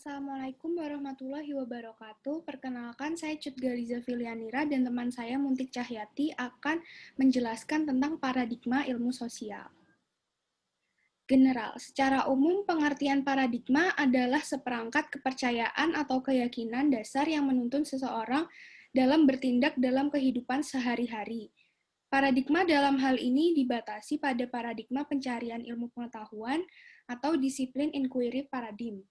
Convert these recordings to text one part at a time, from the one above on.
Assalamualaikum warahmatullahi wabarakatuh. Perkenalkan, saya Cut Galiza Filianira dan teman saya Muntik Cahyati akan menjelaskan tentang paradigma ilmu sosial. General, secara umum pengertian paradigma adalah seperangkat kepercayaan atau keyakinan dasar yang menuntun seseorang dalam bertindak dalam kehidupan sehari-hari. Paradigma dalam hal ini dibatasi pada paradigma pencarian ilmu pengetahuan atau disiplin inquiry paradigm,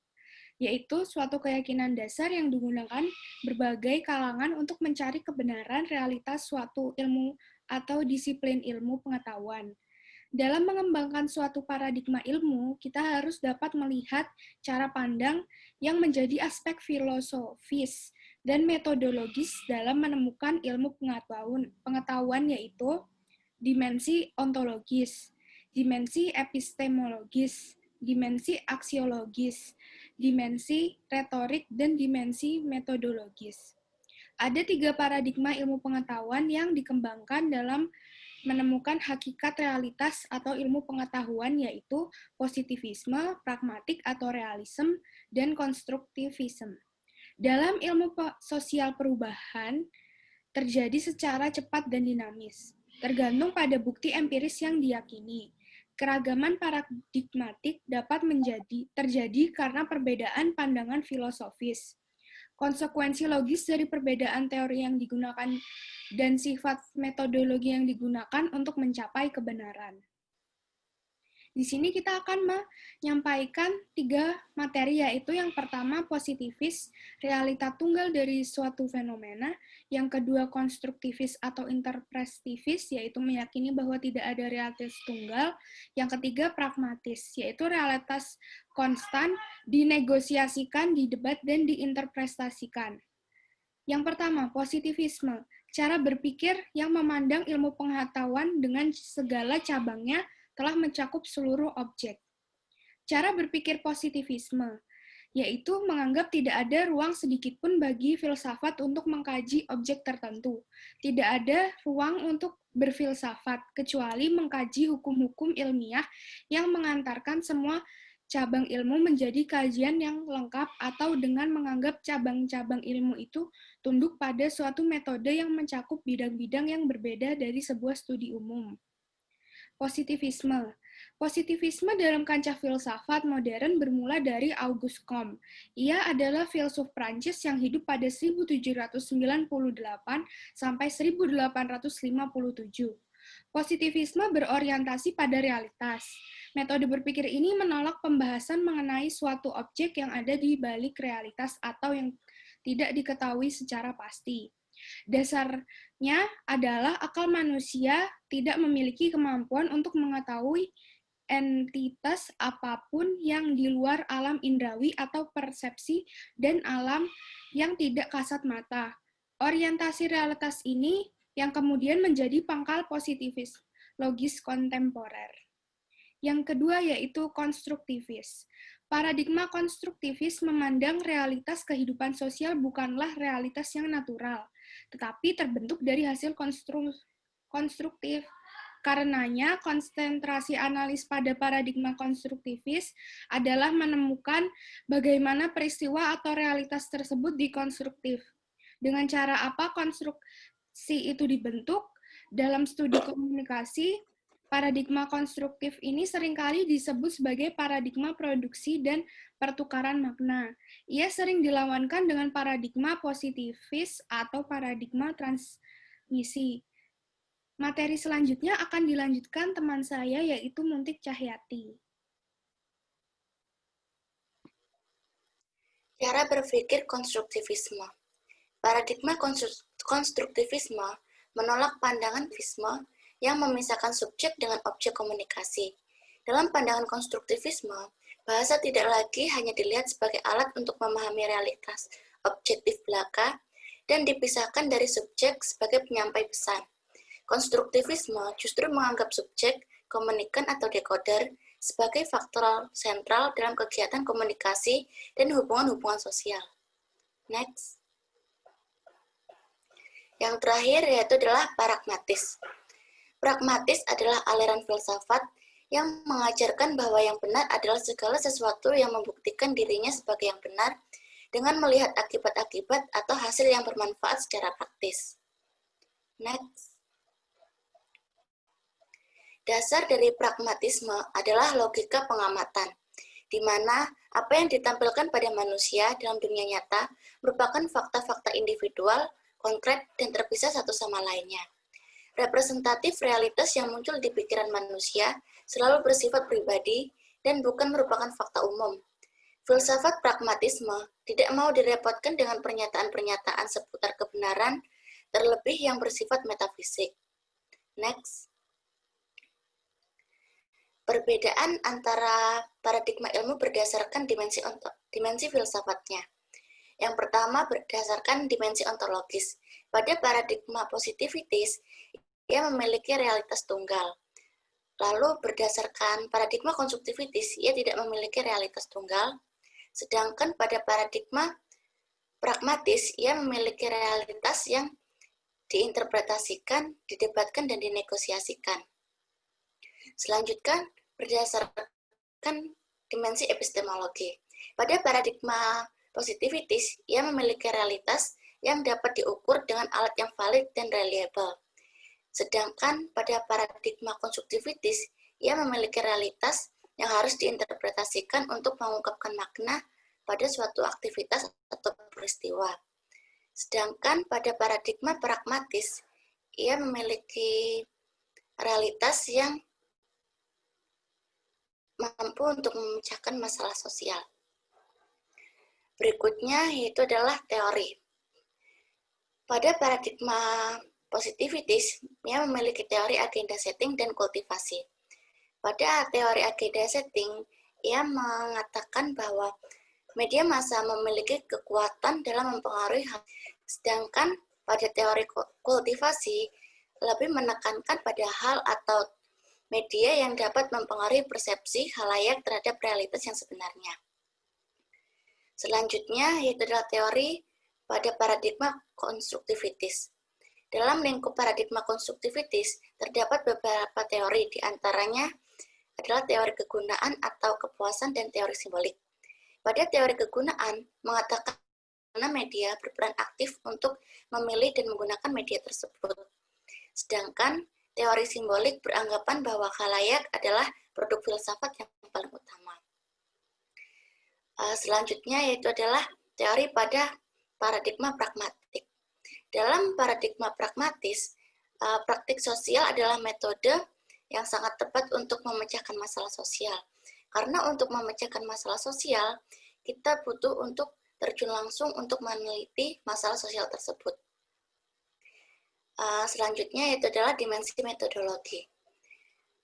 yaitu suatu keyakinan dasar yang digunakan berbagai kalangan untuk mencari kebenaran realitas suatu ilmu atau disiplin ilmu pengetahuan. Dalam mengembangkan suatu paradigma ilmu, kita harus dapat melihat cara pandang yang menjadi aspek filosofis dan metodologis dalam menemukan ilmu pengetahuan, yaitu dimensi ontologis, dimensi epistemologis, dimensi aksiologis, dimensi retorik, dan dimensi metodologis. Ada 3 paradigma ilmu pengetahuan yang dikembangkan dalam menemukan hakikat realitas atau ilmu pengetahuan, yaitu positivisme, pragmatik atau realisme, dan konstruktivisme. Dalam ilmu sosial perubahan terjadi secara cepat dan dinamis, tergantung pada bukti empiris yang diyakini. Keragaman paradigmatik dapat terjadi karena perbedaan pandangan filosofis. Konsekuensi logis dari perbedaan teori yang digunakan dan sifat metodologi yang digunakan untuk mencapai kebenaran. Di sini kita akan menyampaikan 3 materi, yaitu yang pertama positivis, realita tunggal dari suatu fenomena, yang kedua konstruktivis atau interpretivis, yaitu meyakini bahwa tidak ada realitas tunggal, yang ketiga pragmatis, yaitu realitas konstan, dinegosiasikan, didebat, dan diinterpretasikan. Yang pertama, positivisme, cara berpikir yang memandang ilmu pengetahuan dengan segala cabangnya telah mencakup seluruh objek. Cara berpikir positivisme, yaitu menganggap tidak ada ruang sedikitpun bagi filsafat untuk mengkaji objek tertentu. Tidak ada ruang untuk berfilsafat, kecuali mengkaji hukum-hukum ilmiah yang mengantarkan semua cabang ilmu menjadi kajian yang lengkap, atau dengan menganggap cabang-cabang ilmu itu tunduk pada suatu metode yang mencakup bidang-bidang yang berbeda dari sebuah studi umum. Positivisme. Positivisme dalam kancah filsafat modern bermula dari Auguste Comte. Ia adalah filsuf Prancis yang hidup pada 1798 sampai 1857. Positivisme berorientasi pada realitas. Metode berpikir ini menolak pembahasan mengenai suatu objek yang ada di balik realitas atau yang tidak diketahui secara pasti. Dasarnya adalah akal manusia tidak memiliki kemampuan untuk mengetahui entitas apapun yang di luar alam indrawi atau persepsi dan alam yang tidak kasat mata. Orientasi realitas ini yang kemudian menjadi pangkal positivis logis kontemporer. Yang kedua yaitu konstruktivis. Paradigma konstruktivis memandang realitas kehidupan sosial bukanlah realitas yang natural, tetapi terbentuk dari hasil konstruktif. Karenanya, konsentrasi analis pada paradigma konstruktivis adalah menemukan bagaimana peristiwa atau realitas tersebut dikonstruktif. Dengan cara apa konstruksi itu dibentuk? Dalam studi komunikasi, paradigma konstruktif ini seringkali disebut sebagai paradigma produksi dan pertukaran makna. Ia sering dilawankan dengan paradigma positivis atau paradigma transmisi. Materi selanjutnya akan dilanjutkan teman saya, yaitu Muntik Cahyati. Cara berpikir konstruktivisme. Paradigma konstruktivisme menolak pandangan visme yang memisahkan subjek dengan objek komunikasi. Dalam pandangan konstruktivisme, bahasa tidak lagi hanya dilihat sebagai alat untuk memahami realitas objektif belaka dan dipisahkan dari subjek sebagai penyampai pesan. Konstruktivisme justru menganggap subjek, komunikan atau dekoder sebagai faktor sentral dalam kegiatan komunikasi dan hubungan-hubungan sosial. Next. Yang terakhir yaitu adalah pragmatis. Pragmatis adalah aliran filsafat yang mengajarkan bahwa yang benar adalah segala sesuatu yang membuktikan dirinya sebagai yang benar dengan melihat akibat-akibat atau hasil yang bermanfaat secara praktis. Next. Dasar dari pragmatisme adalah logika pengamatan, di mana apa yang ditampilkan pada manusia dalam dunia nyata merupakan fakta-fakta individual, konkret, dan terpisah satu sama lainnya. Representatif realitas yang muncul di pikiran manusia selalu bersifat pribadi dan bukan merupakan fakta umum. Filsafat pragmatisme tidak mau direpotkan dengan pernyataan-pernyataan seputar kebenaran, terlebih yang bersifat metafisik. Next. Perbedaan antara paradigma ilmu berdasarkan dimensi filsafatnya. Yang pertama berdasarkan dimensi ontologis. Pada paradigma positivitis, ia memiliki realitas tunggal. Lalu berdasarkan paradigma konstruktivitis, ia tidak memiliki realitas tunggal. Sedangkan pada paradigma pragmatis, ia memiliki realitas yang diinterpretasikan, didebatkan, dan dinegosiasikan. Selanjutnya, berdasarkan dimensi epistemologi. Pada paradigma positivitis, ia memiliki realitas yang dapat diukur dengan alat yang valid dan reliable. Sedangkan pada paradigma konstruktivitis, ia memiliki realitas yang harus diinterpretasikan untuk mengungkapkan makna pada suatu aktivitas atau peristiwa. Sedangkan pada paradigma pragmatis, ia memiliki realitas yang mampu untuk memecahkan masalah sosial. Berikutnya yaitu adalah teori. Pada paradigma positivitis, ia memiliki teori agenda setting dan kultivasi. Pada teori agenda setting, ia mengatakan bahwa media massa memiliki kekuatan dalam mempengaruhi hal. Sedangkan pada teori kultivasi, lebih menekankan pada hal atau media yang dapat mempengaruhi persepsi khalayak terhadap realitas yang sebenarnya. Selanjutnya yaitu adalah teori pada paradigma konstruktivitis. Dalam lingkup paradigma konstruktivitis, terdapat beberapa teori, di antaranya adalah teori kegunaan atau kepuasan dan teori simbolik. Pada teori kegunaan, mengatakan media berperan aktif untuk memilih dan menggunakan media tersebut. Sedangkan teori simbolik beranggapan bahwa khalayak adalah produk filsafat yang paling utama. Selanjutnya yaitu adalah teori pada paradigma pragmatik. Dalam paradigma pragmatis, praktik sosial adalah metode yang sangat tepat untuk memecahkan masalah sosial. Karena untuk memecahkan masalah sosial, kita butuh untuk terjun langsung untuk meneliti masalah sosial tersebut. Selanjutnya yaitu adalah dimensi metodologi.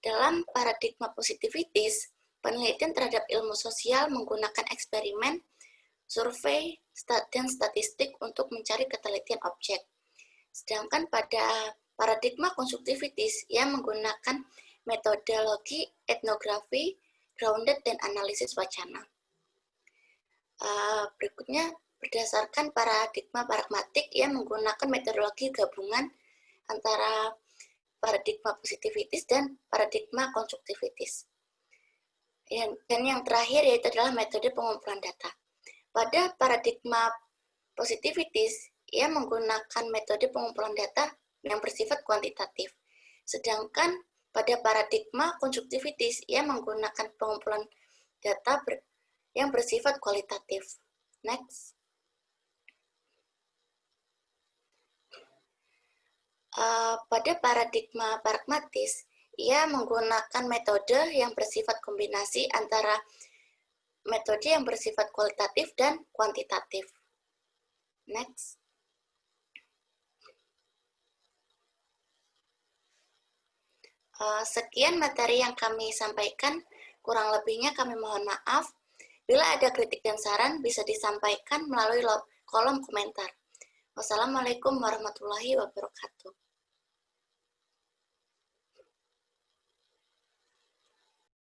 Dalam paradigma positivitis, penelitian terhadap ilmu sosial menggunakan eksperimen, survei, dan statistik untuk mencari ketelitian objek. Sedangkan pada paradigma konstruktivitis, ia menggunakan metodologi etnografi, grounded, dan analisis wacana. Berikutnya, berdasarkan paradigma pragmatik, ia menggunakan metodologi gabungan antara paradigma positivitis dan paradigma konstruktivitis. Dan yang terakhir yaitu adalah metode pengumpulan data. Pada paradigma positivitis, ia menggunakan metode pengumpulan data yang bersifat kuantitatif. Sedangkan pada paradigma konstruktivitis, ia menggunakan pengumpulan data yang bersifat kualitatif. Next. Pada paradigma pragmatis, ia menggunakan metode yang bersifat kombinasi antara metode yang bersifat kualitatif dan kuantitatif. Next. Sekian materi yang kami sampaikan, kurang lebihnya kami mohon maaf. Bila ada kritik dan saran, bisa disampaikan melalui kolom komentar. Wassalamualaikum warahmatullahi wabarakatuh.